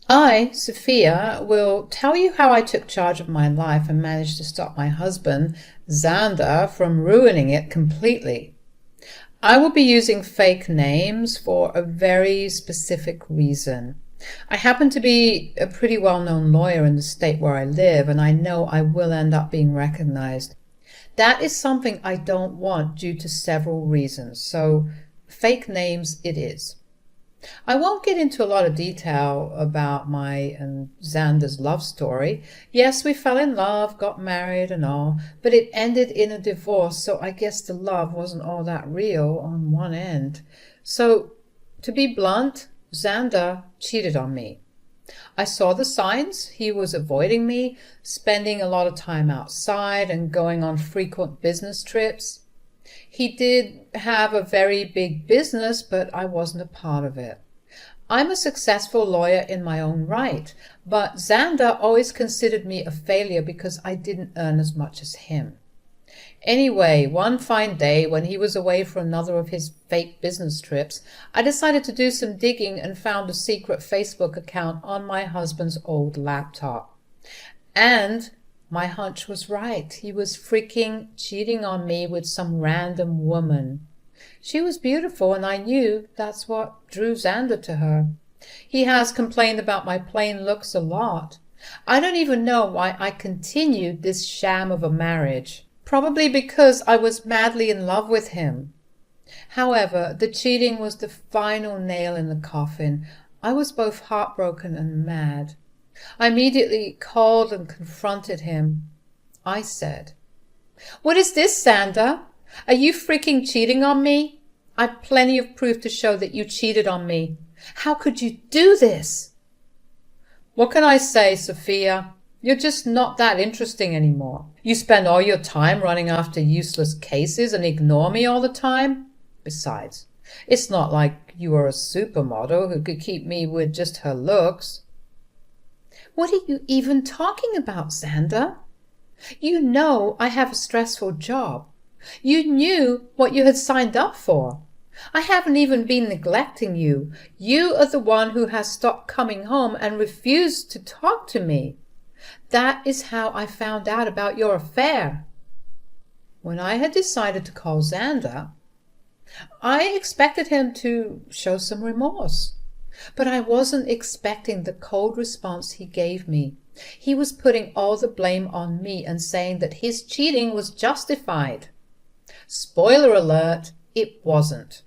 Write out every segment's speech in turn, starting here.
I, Sophia, will tell you how I took charge of my life and managed to stop my husband, Xander, from ruining it completely. I will be using fake names for a very specific reason. I happen to be a pretty well-known lawyer in the state where I live, and I know I will end up being recognized. That is something I don't want due to several reasons, so fake names it is. I won't get into a lot of detail about my and Xander's love story. Yes, we fell in love, got married and all, but it ended in a divorce, so I guess the love wasn't all that real on one end. So, to be blunt, Xander cheated on me. I saw the signs. He was avoiding me, spending a lot of time outside and going on frequent business trips. He did have a very big business, but I wasn't a part of it. I'm a successful lawyer in my own right, but Xander always considered me a failure because I didn't earn as much as him. Anyway, one fine day when he was away for another of his fake business trips, I decided to do some digging and found a secret Facebook account on my husband's old laptop. And my hunch was right. He was freaking cheating on me with some random woman. She was beautiful, and I knew that's what drew Xander to her. He has complained about my plain looks a lot. I don't even know why I continued this sham of a marriage. Probably because I was madly in love with him. However, the cheating was the final nail in the coffin. I was both heartbroken and mad. I immediately called and confronted him. I said, "What is this, Xander? Are you freaking cheating on me? I've plenty of proof to show that you cheated on me. How could you do this?" "What can I say, Sophia? You're just not that interesting anymore. You spend all your time running after useless cases and ignore me all the time. Besides, it's not like you are a supermodel who could keep me with just her looks." "What are you even talking about, Xander? You know I have a stressful job. You knew what you had signed up for. I haven't even been neglecting you. You are the one who has stopped coming home and refused to talk to me. That is how I found out about your affair." When I had decided to call Xander, I expected him to show some remorse. But I wasn't expecting the cold response he gave me. He was putting all the blame on me and saying that his cheating was justified. Spoiler alert, it wasn't.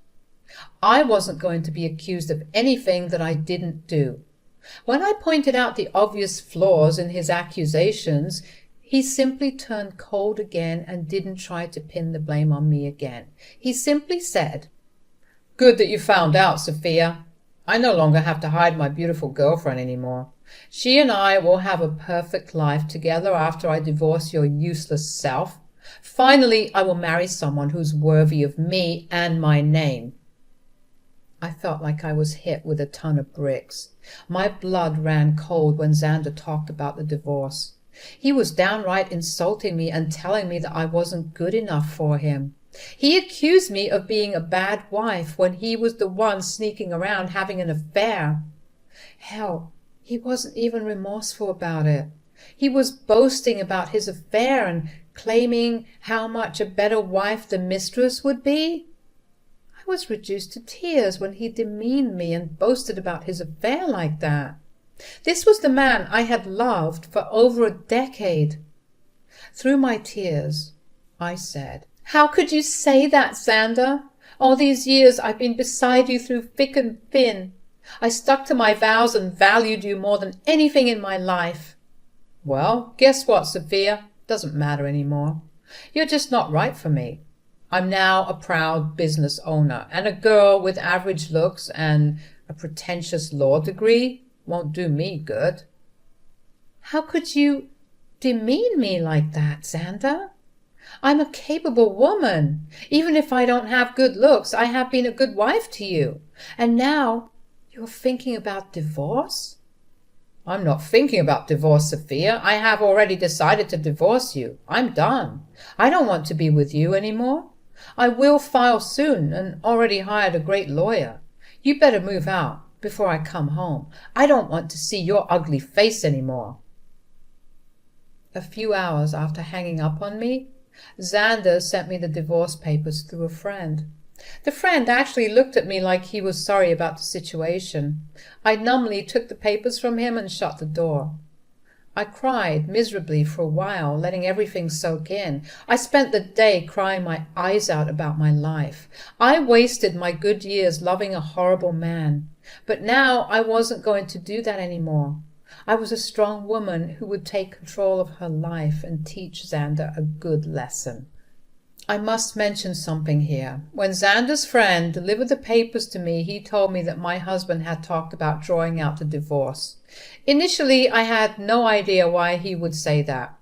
I wasn't going to be accused of anything that I didn't do. When I pointed out the obvious flaws in his accusations, he simply turned cold again and didn't try to pin the blame on me again. He simply said, "Good that you found out, Sophia. I no longer have to hide my beautiful girlfriend anymore. She and I will have a perfect life together after I divorce your useless self. Finally, I will marry someone who's worthy of me and my name." I felt like I was hit with a ton of bricks. My blood ran cold when Xander talked about the divorce. He was downright insulting me and telling me that I wasn't good enough for him. He accused me of being a bad wife when he was the one sneaking around having an affair. Hell, he wasn't even remorseful about it. He was boasting about his affair and claiming how much a better wife the mistress would be. I was reduced to tears when he demeaned me and boasted about his affair like that. This was the man I had loved for over a decade. Through my tears, I said, "How could you say that, Xander? All these years I've been beside you through thick and thin. I stuck to my vows and valued you more than anything in my life." "Well, guess what, Sophia? Doesn't matter anymore. You're just not right for me. I'm now a proud business owner, and a girl with average looks and a pretentious law degree won't do me good." "How could you demean me like that, Xander? I'm a capable woman. Even if I don't have good looks, I have been a good wife to you. And now you're thinking about divorce?" "I'm not thinking about divorce, Sophia. I have already decided to divorce you. I'm done. I don't want to be with you anymore. I will file soon and already hired a great lawyer. You better move out. before I come home. I don't want to see your ugly face anymore." A few hours after hanging up on me, Xander sent me the divorce papers through a friend. The friend actually looked at me like he was sorry about the situation. I numbly took the papers from him and shut the door. I cried miserably for a while, letting everything soak in. I spent the day crying my eyes out about my life. I wasted my good years loving a horrible man. But now I wasn't going to do that anymore. I was a strong woman who would take control of her life and teach Xander a good lesson. I must mention something here. When Xander's friend delivered the papers to me, he told me that my husband had talked about drawing out the divorce. Initially, I had no idea why he would say that.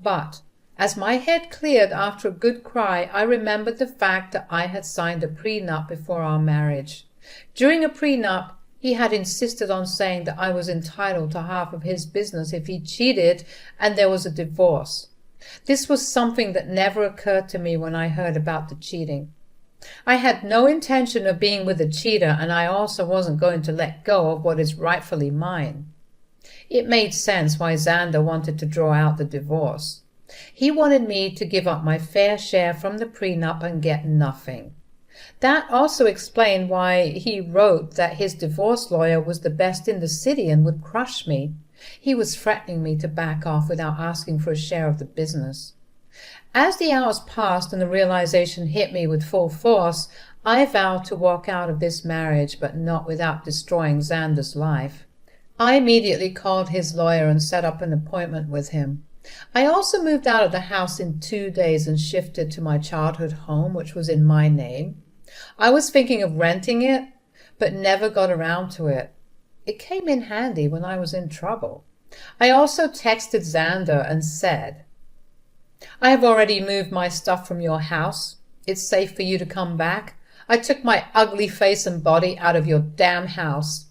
But as my head cleared after a good cry, I remembered the fact that I had signed a prenup before our marriage. During a prenup, he had insisted on saying that I was entitled to half of his business if he cheated and there was a divorce. This was something that never occurred to me when I heard about the cheating. I had no intention of being with a cheater, and I also wasn't going to let go of what is rightfully mine. It made sense why Xander wanted to draw out the divorce. He wanted me to give up my fair share from the prenup and get nothing. That also explained why he wrote that his divorce lawyer was the best in the city and would crush me. He was threatening me to back off without asking for a share of the business. As the hours passed and the realization hit me with full force, I vowed to walk out of this marriage, but not without destroying Xander's life. I immediately called his lawyer and set up an appointment with him. I also moved out of the house in 2 days and shifted to my childhood home, which was in my name. I was thinking of renting it, but never got around to it. It came in handy when I was in trouble. I also texted Xander and said, "I have already moved my stuff from your house. It's safe for you to come back. I took my ugly face and body out of your damn house.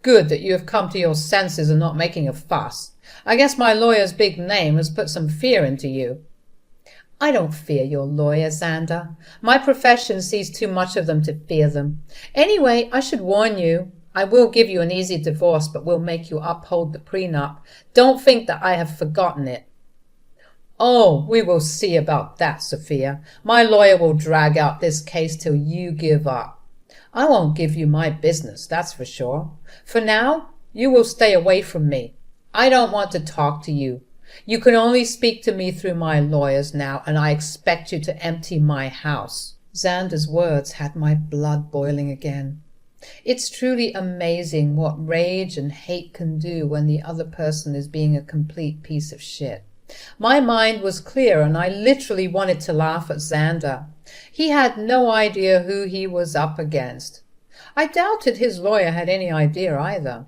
Good that you have come to your senses and not making a fuss. I guess my lawyer's big name has put some fear into you." "I don't fear your lawyer, Xander. My profession sees too much of them to fear them. Anyway, I should warn you, I will give you an easy divorce, but will make you uphold the prenup. Don't think that I have forgotten it." "Oh, we will see about that, Sophia. My lawyer will drag out this case till you give up. I won't give you my business, that's for sure. For now, you will stay away from me. I don't want to talk to you. You can only speak to me through my lawyers now, and I expect you to empty my house." Xander's words had my blood boiling again. It's truly amazing what rage and hate can do when the other person is being a complete piece of shit. My mind was clear, and I literally wanted to laugh at Xander. He had no idea who he was up against. I doubted his lawyer had any idea either.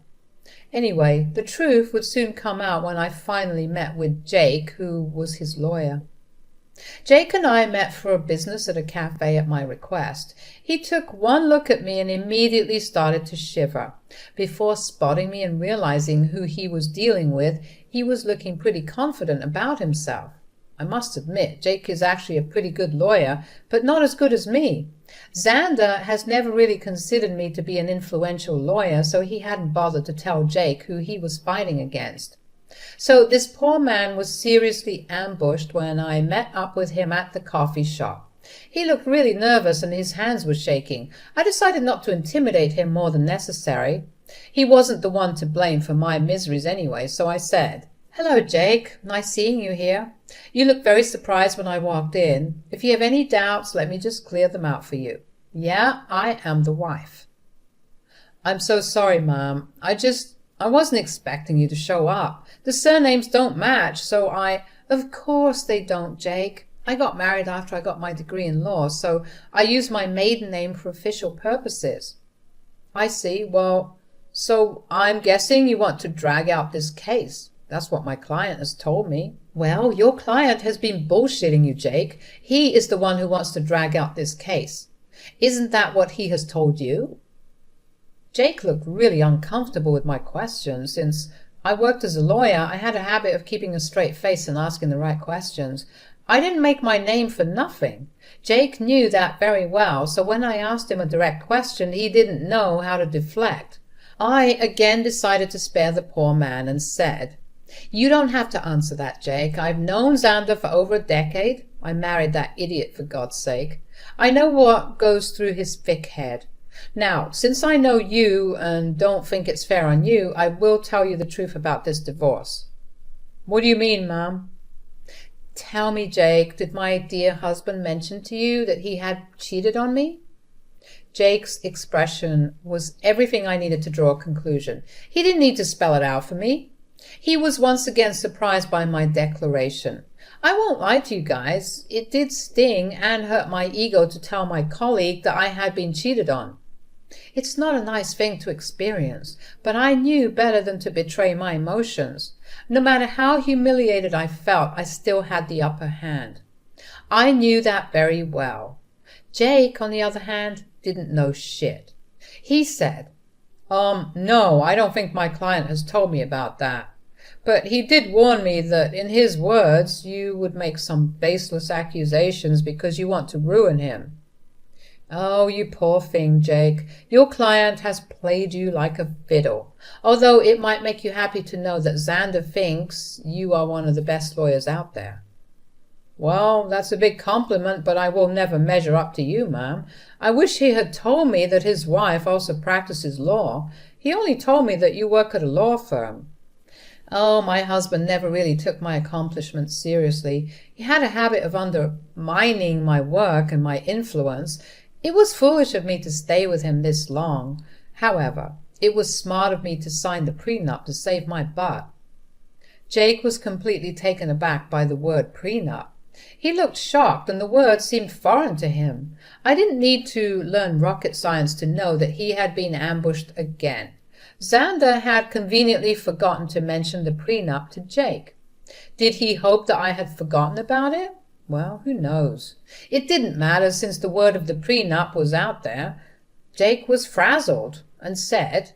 Anyway, the truth would soon come out when I finally met with Jake, who was his lawyer. Jake and I met for a business at a cafe at my request. He took one look at me and immediately started to shiver. Before spotting me and realizing who he was dealing with, he was looking pretty confident about himself. I must admit, Jake is actually a pretty good lawyer, but not as good as me. Xander has never really considered me to be an influential lawyer, so he hadn't bothered to tell Jake who he was fighting against. So this poor man was seriously ambushed when I met up with him at the coffee shop. He looked really nervous and his hands were shaking. I decided not to intimidate him more than necessary. He wasn't the one to blame for my miseries anyway, so I said, "Hello, Jake. Nice seeing you here. You looked very surprised when I walked in. If you have any doubts, let me just clear them out for you. Yeah, I am the wife." "I'm so sorry, Mom. I wasn't expecting you to show up. The surnames don't match, so I—" "Of course they don't, Jake. I got married after I got my degree in law, so I use my maiden name for official purposes." "I see. Well, so I'm guessing you want to drag out this case. That's what my client has told me." "Well, your client has been bullshitting you, Jake. He is the one who wants to drag out this case. Isn't that what he has told you?" Jake looked really uncomfortable with my question. Since I worked as a lawyer, I had a habit of keeping a straight face and asking the right questions. I didn't make my name for nothing. Jake knew that very well, so when I asked him a direct question, he didn't know how to deflect. I again decided to spare the poor man and said, "You don't have to answer that, Jake. I've known Xander for over a decade. I married that idiot, for God's sake. I know what goes through his thick head. Now, since I know you and don't think it's fair on you, I will tell you the truth about this divorce." "What do you mean, ma'am?" "Tell me, Jake, did my dear husband mention to you that he had cheated on me?" Jake's expression was everything I needed to draw a conclusion. He didn't need to spell it out for me. He was once again surprised by my declaration. I won't lie to you guys, it did sting and hurt my ego to tell my colleague that I had been cheated on. It's not a nice thing to experience, but I knew better than to betray my emotions. No matter how humiliated I felt, I still had the upper hand. I knew that very well. Jake, on the other hand, didn't know shit. He said, "No, I don't think my client has told me about that. But he did warn me that, in his words, you would make some baseless accusations because you want to ruin him." "Oh, you poor thing, Jake. Your client has played you like a fiddle, although it might make you happy to know that Xander thinks you are one of the best lawyers out there." "Well, that's a big compliment, but I will never measure up to you, ma'am. I wish he had told me that his wife also practices law. He only told me that you work at a law firm." "Oh, my husband never really took my accomplishments seriously. He had a habit of undermining my work and my influence. It was foolish of me to stay with him this long. However, it was smart of me to sign the prenup to save my butt." Jake was completely taken aback by the word prenup. He looked shocked, and the word seemed foreign to him. I didn't need to learn rocket science to know that he had been ambushed again. Xander had conveniently forgotten to mention the prenup to Jake. Did he hope that I had forgotten about it? Well, who knows? It didn't matter, since the word of the prenup was out there. Jake was frazzled and said,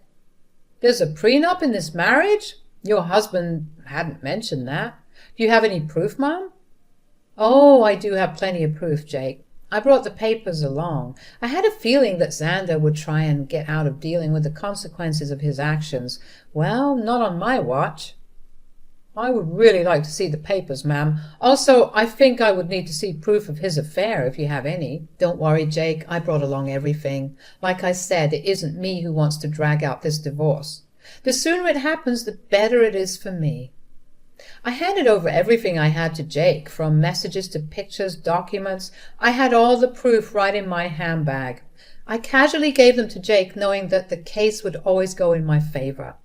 "There's a prenup in this marriage? Your husband hadn't mentioned that. Do you have any proof, Mom?" "Oh, I do have plenty of proof, Jake. I brought the papers along. I had a feeling that Xander would try and get out of dealing with the consequences of his actions. Well, not on my watch." "I would really like to see the papers, ma'am. Also, I think I would need to see proof of his affair, if you have any." "Don't worry, Jake. I brought along everything. Like I said, it isn't me who wants to drag out this divorce. The sooner it happens, the better it is for me." I handed over everything I had to Jake, from messages to pictures, documents. I had all the proof right in my handbag. I casually gave them to Jake, knowing that the case would always go in my favor.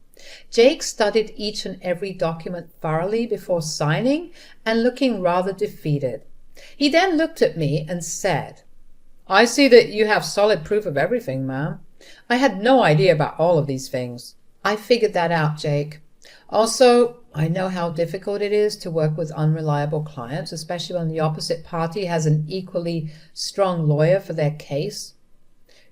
Jake studied each and every document thoroughly before signing and looking rather defeated. He then looked at me and said, "I see that you have solid proof of everything, ma'am. I had no idea about all of these things." "I figured that out, Jake. Also, I know how difficult it is to work with unreliable clients, especially when the opposite party has an equally strong lawyer for their case."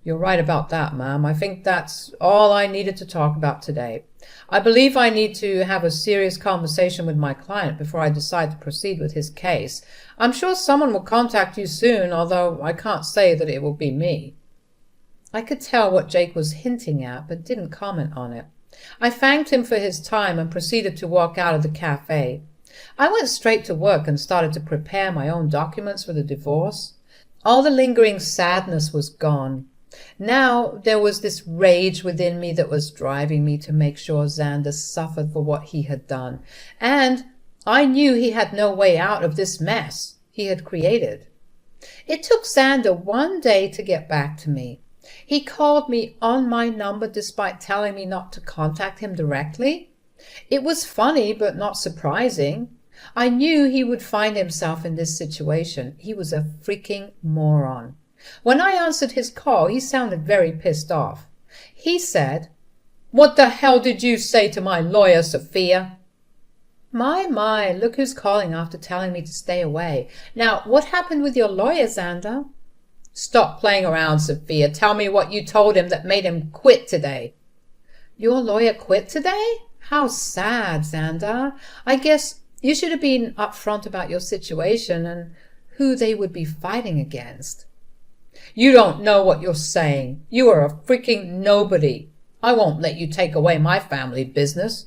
"You're right about that, ma'am. I think that's all I needed to talk about today. I believe I need to have a serious conversation with my client before I decide to proceed with his case. I'm sure someone will contact you soon, although I can't say that it will be me." I could tell what Jake was hinting at, but didn't comment on it. I thanked him for his time and proceeded to walk out of the cafe. I went straight to work and started to prepare my own documents for the divorce. All the lingering sadness was gone. Now there was this rage within me that was driving me to make sure Xander suffered for what he had done. And I knew he had no way out of this mess he had created. It took Xander one day to get back to me. He called me on my number despite telling me not to contact him directly. It was funny, but not surprising. I knew he would find himself in this situation. He was a freaking moron. When I answered his call, he sounded very pissed off. He said, "What the hell did you say to my lawyer, Sophia?" My, look who's calling after telling me to stay away. Now, what happened with your lawyer, Xander? "Stop playing around, Sophia. Tell me what you told him that made him quit today." "Your lawyer quit today? How sad, Xander. I guess You should have been upfront about your situation and who they would be fighting against. You don't know what you're saying. You are a freaking nobody. I won't let you take away my family business.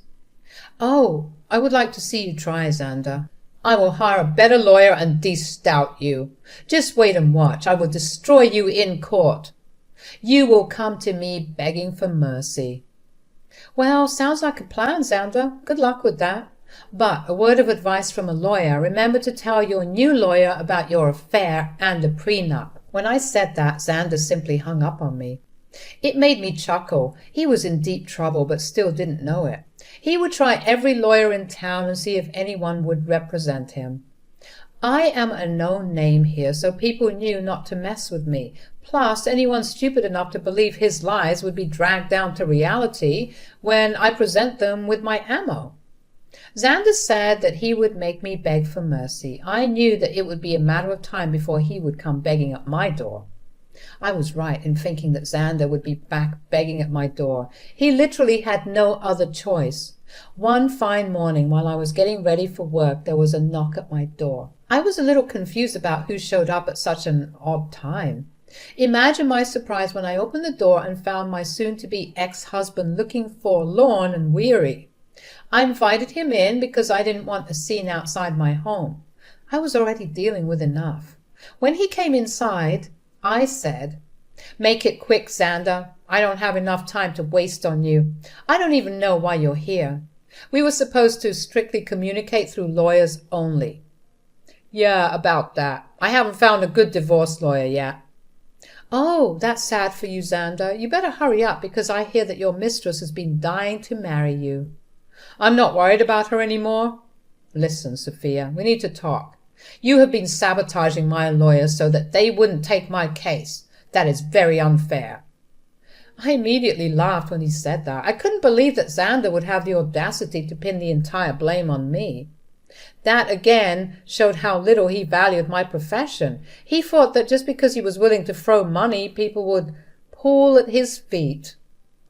Oh, I would like to see you try, Xander. I will hire a better lawyer and de-stout you. Just wait and watch. I will destroy you in court. You will come to me begging for mercy. Well, sounds like a plan, Xander. Good luck with that. But a word of advice from a lawyer. Remember to tell your new lawyer about your affair and the prenup. When I said that, Xander simply hung up on me. It made me chuckle. He was in deep trouble, but still didn't know it. He would try every lawyer in town and see if anyone would represent him. I am a known name here, so people knew not to mess with me. Plus, anyone stupid enough to believe his lies would be dragged down to reality when I present them with my ammo. Xander said that he would make me beg for mercy. I knew that it would be a matter of time before he would come begging at my door. I was right in thinking that Xander would be back begging at my door. He literally had no other choice. One fine morning, while I was getting ready for work, there was a knock at my door. I was a little confused about who showed up at such an odd time. Imagine my surprise when I opened the door and found my soon-to-be ex-husband looking forlorn and weary. I invited him in because I didn't want a scene outside my home. I was already dealing with enough. When he came inside, I said, "Make it quick, Xander. I don't have enough time to waste on you. I don't even know why you're here. We were supposed to strictly communicate through lawyers only." "Yeah, about that. I haven't found a good divorce lawyer yet." "Oh, that's sad for you, Xander. You better hurry up because I hear that your mistress has been dying to marry you." "I'm not worried about her anymore." "Listen, Sophia, we need to talk. You have been sabotaging my lawyers so that they wouldn't take my case. That is very unfair." I immediately laughed when he said that. I couldn't believe that Xander would have the audacity to pin the entire blame on me. That again showed how little he valued my profession. He thought that just because he was willing to throw money, people would fall at his feet.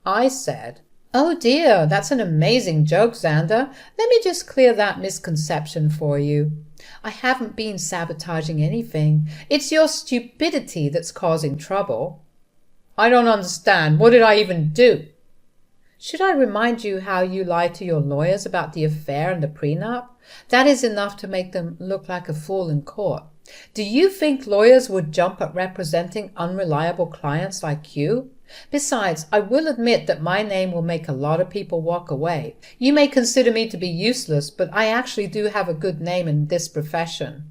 I said, "Oh dear, that's an amazing joke, Xander. Let me just clear that misconception for you. I haven't been sabotaging anything. It's your stupidity that's causing trouble." "I don't understand. What did I even do?" "Should I remind you how you lied to your lawyers about the affair and the prenup? That is enough to make them look like a fool in court. Do you think lawyers would jump at representing unreliable clients like you? Besides, I will admit that my name will make a lot of people walk away. You may consider me to be useless, but I actually do have a good name in this profession."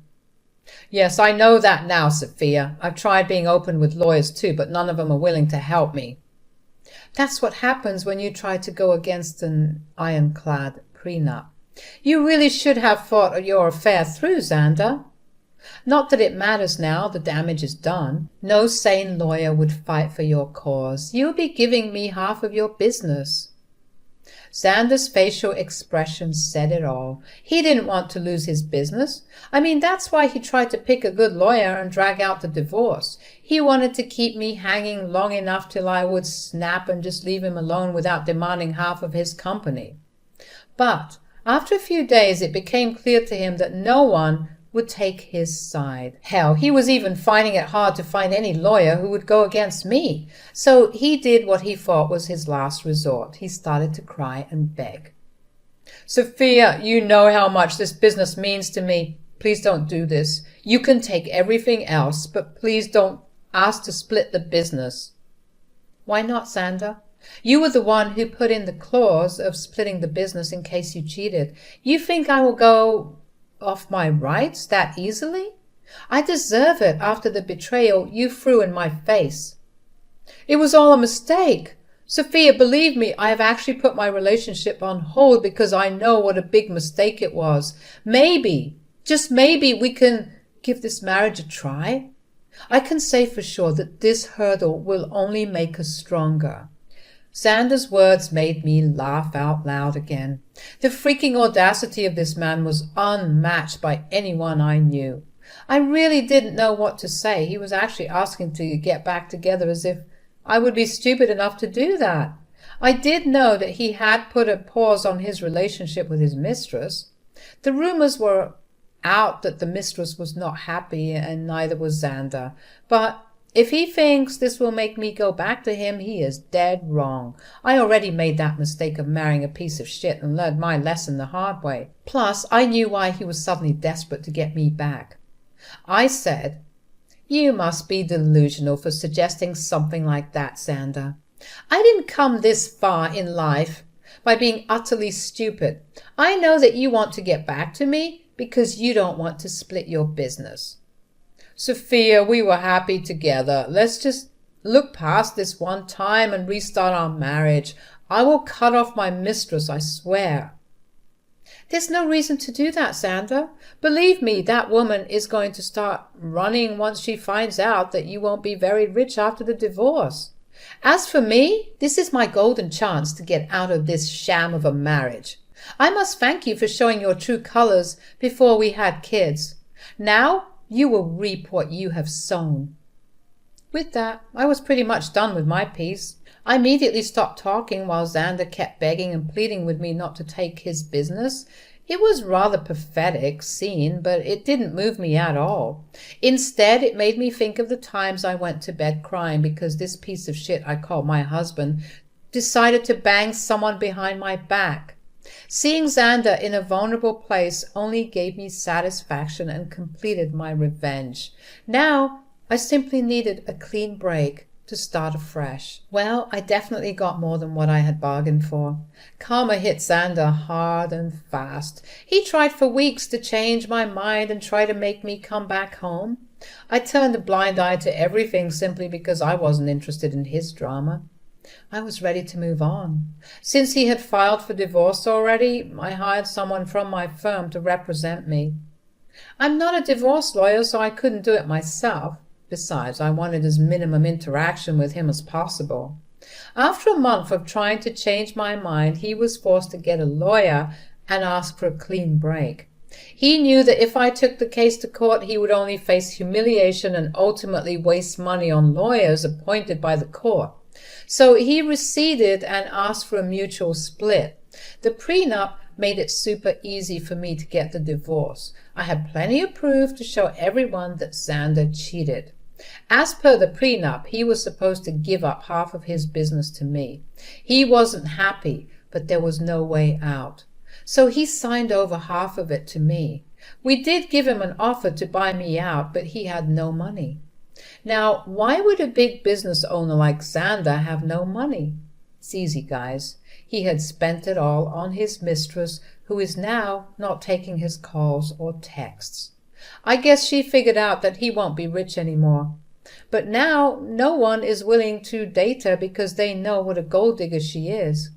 "Yes, I know that now, Sophia. I've tried being open with lawyers too, but none of them are willing to help me." "That's what happens when you try to go against an ironclad prenup. You really should have thought your affair through, Xander. Not that it matters now, the damage is done. No sane lawyer would fight for your cause. You'll be giving me half of your business." Xander's facial expression said it all. He didn't want to lose his business. I mean, that's why he tried to pick a good lawyer and drag out the divorce. He wanted to keep me hanging long enough till I would snap and just leave him alone without demanding half of his company. But after a few days, it became clear to him that no one would take his side. Hell, he was even finding it hard to find any lawyer who would go against me. So he did what he thought was his last resort. He started to cry and beg. "Sophia, you know how much this business means to me. Please don't do this. You can take everything else, but please don't ask to split the business." "Why not, Xander? You were the one who put in the clause of splitting the business in case you cheated. You think I will go off my rights that easily? I deserve it after the betrayal you threw in my face." "It was all a mistake. Sophia, believe me, I have actually put my relationship on hold because I know what a big mistake it was. Maybe, just maybe, we can give this marriage a try. I can say for sure that this hurdle will only make us stronger." Xander's words made me laugh out loud again. The freaking audacity of this man was unmatched by anyone I knew. I really didn't know what to say. He was actually asking to get back together as if I would be stupid enough to do that. I did know that he had put a pause on his relationship with his mistress. The rumors were out that the mistress was not happy and neither was Xander, but if he thinks this will make me go back to him, he is dead wrong. I already made that mistake of marrying a piece of shit and learned my lesson the hard way. Plus, I knew why he was suddenly desperate to get me back. I said, "You must be delusional for suggesting something like that, Xander. I didn't come this far in life by being utterly stupid. I know that you want to get back to me because you don't want to split your business. Sophia, we were happy together. Let's just look past this one time and restart our marriage. I will cut off my mistress, I swear." "There's no reason to do that, Xander. Believe me, that woman is going to start running once she finds out that you won't be very rich after the divorce. As for me, this is my golden chance to get out of this sham of a marriage. I must thank you for showing your true colors before we had kids. Now you will reap what you have sown." With that, I was pretty much done with my piece. I immediately stopped talking while Xander kept begging and pleading with me not to take his business. It was rather pathetic scene, but it didn't move me at all. Instead, it made me think of the times I went to bed crying because this piece of shit I called my husband decided to bang someone behind my back. Seeing Xander in a vulnerable place only gave me satisfaction and completed my revenge. Now I simply needed a clean break to start afresh. Well, I definitely got more than what I had bargained for. Karma hit Xander hard and fast. He tried for weeks to change my mind and try to make me come back home. I turned a blind eye to everything simply because I wasn't interested in his drama. I was ready to move on. Since he had filed for divorce already, I hired someone from my firm to represent me. I'm not a divorce lawyer, so I couldn't do it myself. Besides, I wanted as minimum interaction with him as possible. After a month of trying to change my mind, he was forced to get a lawyer and ask for a clean break. He knew that if I took the case to court, he would only face humiliation and ultimately waste money on lawyers appointed by the court. So he receded and asked for a mutual split. The prenup made it super easy for me to get the divorce. I had plenty of proof to show everyone that Xander cheated. As per the prenup, he was supposed to give up half of his business to me. He wasn't happy, but there was no way out. So he signed over half of it to me. We did give him an offer to buy me out, but he had no money. Now, why would a big business owner like Xander have no money? It's easy, guys. He had spent it all on his mistress, who is now not taking his calls or texts. I guess she figured out that he won't be rich anymore. But now no one is willing to date her because they know what a gold digger she is.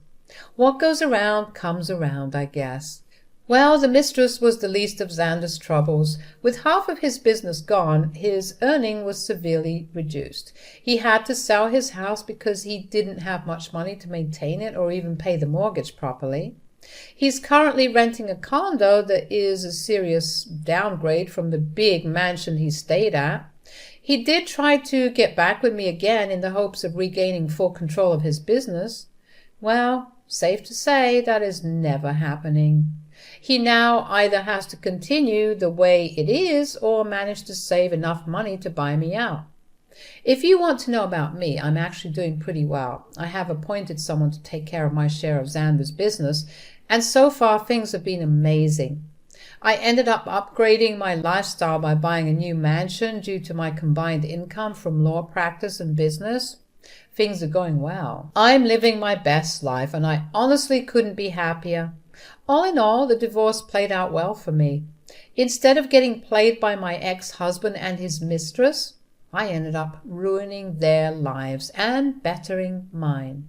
What goes around comes around, I guess. Well, the mistress was the least of Xander's troubles. With half of his business gone, his earning was severely reduced. He had to sell his house because he didn't have much money to maintain it or even pay the mortgage properly. He's currently renting a condo that is a serious downgrade from the big mansion he stayed at. He did try to get back with me again in the hopes of regaining full control of his business. Well, safe to say that is never happening. He now either has to continue the way it is or manage to save enough money to buy me out. If you want to know about me, I'm actually doing pretty well. I have appointed someone to take care of my share of Xander's business, and so far things have been amazing. I ended up upgrading my lifestyle by buying a new mansion due to my combined income from law practice and business. Things are going well. I'm living my best life, and I honestly couldn't be happier. All in all, the divorce played out well for me. Instead of getting played by my ex-husband and his mistress, I ended up ruining their lives and bettering mine.